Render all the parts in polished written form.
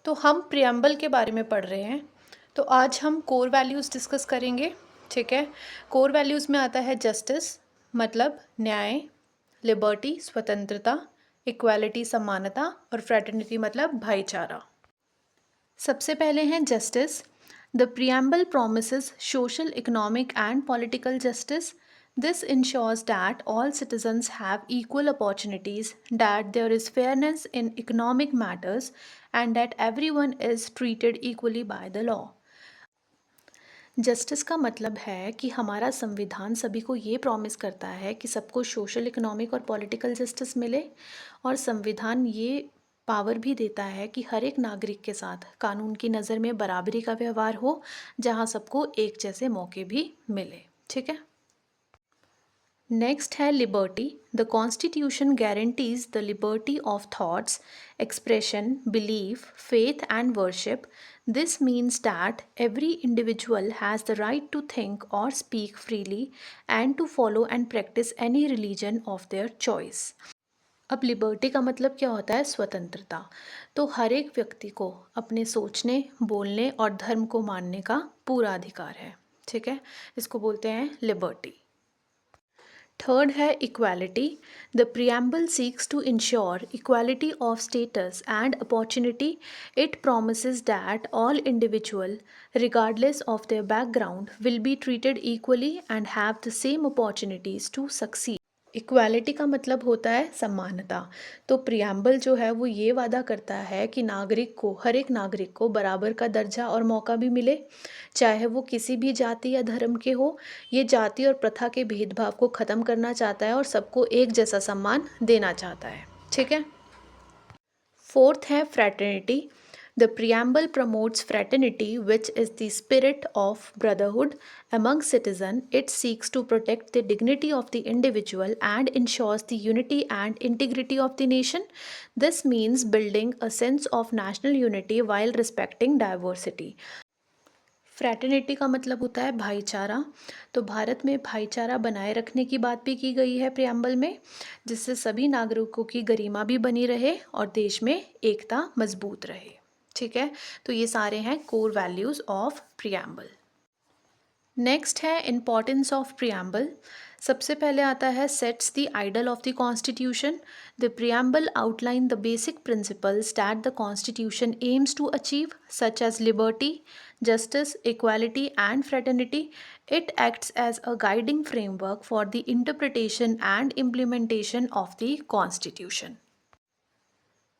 तो हम प्रियम्बल के बारे में पढ़ रहे हैं। तो आज हम कोर वैल्यूज़ डिस्कस करेंगे। ठीक है। कोर वैल्यूज़ में आता है जस्टिस मतलब न्याय, लिबर्टी स्वतंत्रता, इक्वालिटी समानता और फ्रेटर्निटी मतलब भाईचारा। सबसे पहले हैं justice. The preamble promises social, economic and political justice. This ensures that all citizens have equal opportunities, that there is fairness in economic matters, and that everyone is treated equally by the law. Justice का मतलब है कि हमारा संविधान सभी को ये promise करता है कि सबको सोशल, इकोनॉमिक और पॉलिटिकल जस्टिस मिले, और संविधान ये पावर भी देता है कि हर एक नागरिक के साथ कानून की नज़र में बराबरी का व्यवहार हो, जहाँ सबको एक जैसे मौके भी मिले। ठीक है। नेक्स्ट है liberty. The constitution guarantees the liberty of thoughts, expression, belief, faith, and worship. This means that every individual has the right to think or speak freely and to follow and practice any religion of their choice. अब liberty का मतलब क्या होता है? स्वतंत्रता। तो हर एक व्यक्ति को अपने सोचने, बोलने और धर्म को मानने का पूरा अधिकार है। ठीक है, इसको बोलते हैं लिबर्टी। थर्ड है equality. The preamble seeks to ensure equality of status and opportunity. It promises that all individual, regardless of their background, will be treated equally and have the same opportunities to succeed. Equality का मतलब होता है समानता। तो preamble जो है वो ये वादा करता है कि नागरिक को, हर एक नागरिक को बराबर का दर्जा और मौका भी मिले, चाहे वो किसी भी जाति या धर्म के हो। ये जाति और प्रथा के भेदभाव को ख़त्म करना चाहता है और सबको एक जैसा सम्मान देना चाहता है। ठीक है। फोर्थ है fraternity. The preamble promotes fraternity, which is the spirit of brotherhood among citizens. It seeks to protect the dignity of the individual and ensures the unity and integrity of the nation. This means building a sense of national unity while respecting diversity. Fraternity का मतलब होता है भाईचारा। तो भारत में भाईचारा बनाए रखने की बात भी की गई है प्रियम्बल में, जिससे सभी नागरिकों की गरिमा भी बनी रहे और देश में एकता मजबूत रहे। ठीक है। तो ये सारे हैं core values of preamble. Next है इम्पॉर्टेंस ऑफ प्रियम्बल। सबसे पहले आता है sets the ideal of the constitution. The preamble outline the basic principles that the constitution aims to achieve, such as liberty, justice, equality, and fraternity. It acts as a guiding framework for the interpretation and implementation of the Constitution.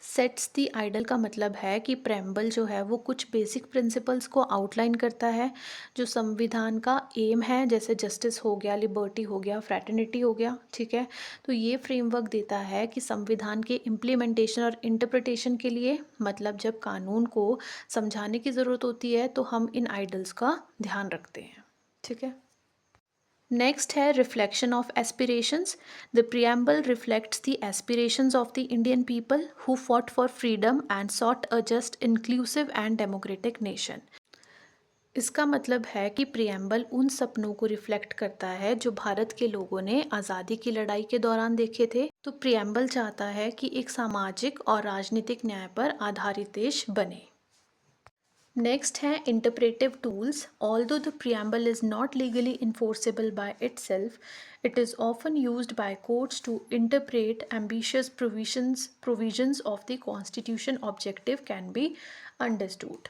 Sets the ideal का मतलब है कि preamble जो है वो कुछ basic principles को outline करता है, जो संविधान का एम है, जैसे जस्टिस हो गया, लिबर्टी हो गया, फ्रैटर्निटी हो गया। ठीक है। तो ये फ्रेमवर्क देता है कि संविधान के इम्प्लीमेंटेशन और इंटरप्रिटेशन के लिए, मतलब जब कानून को समझाने की ज़रूरत होती है तो हम इन आइडल्स का ध्यान रखते हैं। ठीक है। नेक्स्ट है reflection of aspirations. The preamble reflects the aspirations of the Indian people who fought for freedom and sought a just, inclusive and democratic nation. इसका मतलब है कि प्रियम्बल उन सपनों को रिफ्लेक्ट करता है जो भारत के लोगों ने आज़ादी की लड़ाई के दौरान देखे थे। तो प्रियम्बल चाहता है कि एक सामाजिक और राजनीतिक न्याय पर आधारित देश बने। नेक्स्ट है interpretive tools. Although the preamble is not legally enforceable by itself, it is often used by courts to interpret ambitious provisions of the constitution. Objective can be understood.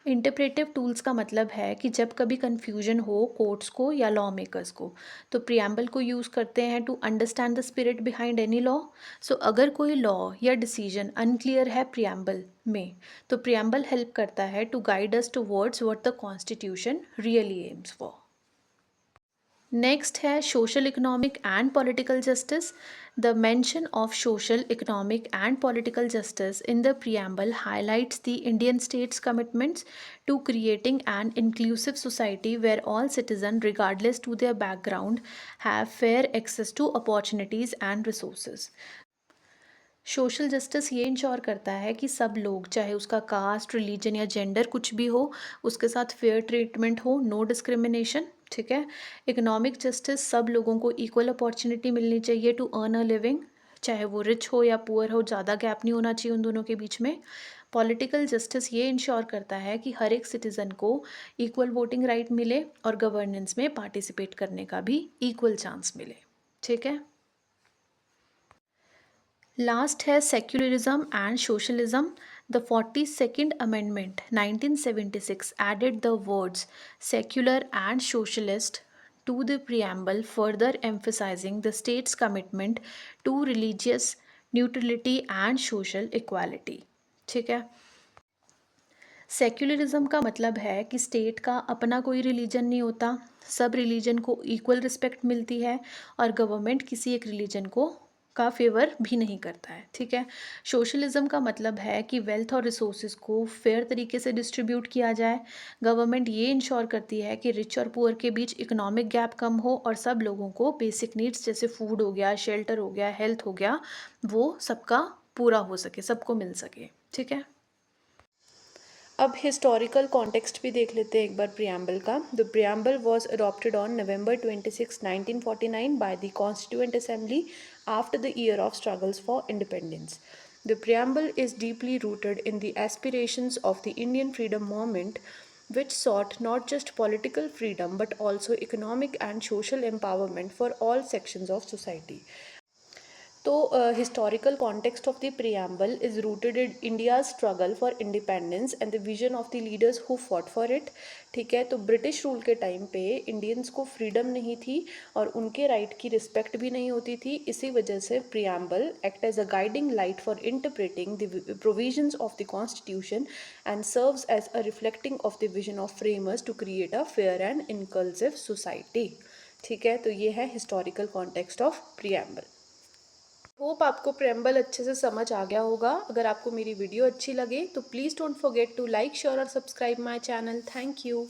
Interpretive tools का मतलब है कि जब कभी confusion हो courts को या law makers को, तो प्रियम्बल को यूज़ करते हैं to understand the spirit behind any law. So अगर कोई लॉ या डिसीजन अनक्लियर है प्रियम्बल में, तो प्रियम्बल हेल्प करता है to guide us towards what the constitution really aims for. Next है social, economic and political justice. The mention of social, economic and political justice in the preamble highlights the Indian state's commitments to creating an inclusive society where all citizens, regardless to their background, have fair access to opportunities and resources. Social justice ये ensure करता है कि सब लोग, चाहे उसका cast, religion या gender कुछ भी हो, उसके साथ फेयर ट्रीटमेंट हो, नो डिस्क्रिमिनेशन। ठीक है। इकोनॉमिक जस्टिस, सब लोगों को इक्वल अपॉर्चुनिटी मिलनी चाहिए टू अर्न अ लिविंग, चाहे वो रिच हो या पुअर हो, ज़्यादा गैप नहीं होना चाहिए उन दोनों के बीच में। पॉलिटिकल जस्टिस ये इंश्योर करता है कि हर एक सिटीज़न को इक्वल वोटिंग राइट मिले और गवर्नेंस में पार्टिसिपेट करने का भी इक्वल चांस मिले। ठीक है। लास्ट है secularism and socialism. The 42nd amendment 1976 added the words secular and socialist to the preamble, further emphasizing the state's commitment to religious neutrality and social equality। ठीक है। सेक्युलरिज्म का मतलब है कि स्टेट का अपना कोई रिलीजन नहीं होता, सब रिलीजन को इक्वल रिस्पेक्ट मिलती है और गवर्नमेंट किसी एक रिलीजन को का फेवर भी नहीं करता है। ठीक है। सोशलिज्म का मतलब है कि वेल्थ और रिसोर्सेज को फेयर तरीके से डिस्ट्रीब्यूट किया जाए। गवर्नमेंट ये इंश्योर करती है कि रिच और पुअर के बीच इकोनॉमिक गैप कम हो और सब लोगों को बेसिक नीड्स जैसे फूड हो गया, शेल्टर हो गया, हेल्थ हो गया, वो सबका पूरा हो सके, सबको मिल सके। ठीक है। अब हिस्टोरिकल कॉन्टेक्स्ट भी देख लेते हैं एक बार प्रियम्बल का। The preamble was adopted on November 26, 1949 by the constituent assembly after the year of struggles for independence. The preamble is deeply rooted in the aspirations of the Indian freedom movement, which sought not just political freedom but also economic and social empowerment for all sections of society. तो historical context of the preamble is rooted in India's struggle for independence and the vision of the leaders who fought for it. ठीक है। तो British rule के time पे Indians को freedom नहीं थी और उनके राइट की रिस्पेक्ट भी नहीं होती थी। इसी वजह से preamble act as a guiding light for interpreting the provisions of the constitution and serves as a reflecting of the vision of framers to create a fair and inclusive society. ठीक है। तो ये है historical context of preamble. Hope आपको preamble अच्छे से समझ आ गया होगा। अगर आपको मेरी वीडियो अच्छी लगे तो please don't forget to like, share और subscribe my channel. Thank you.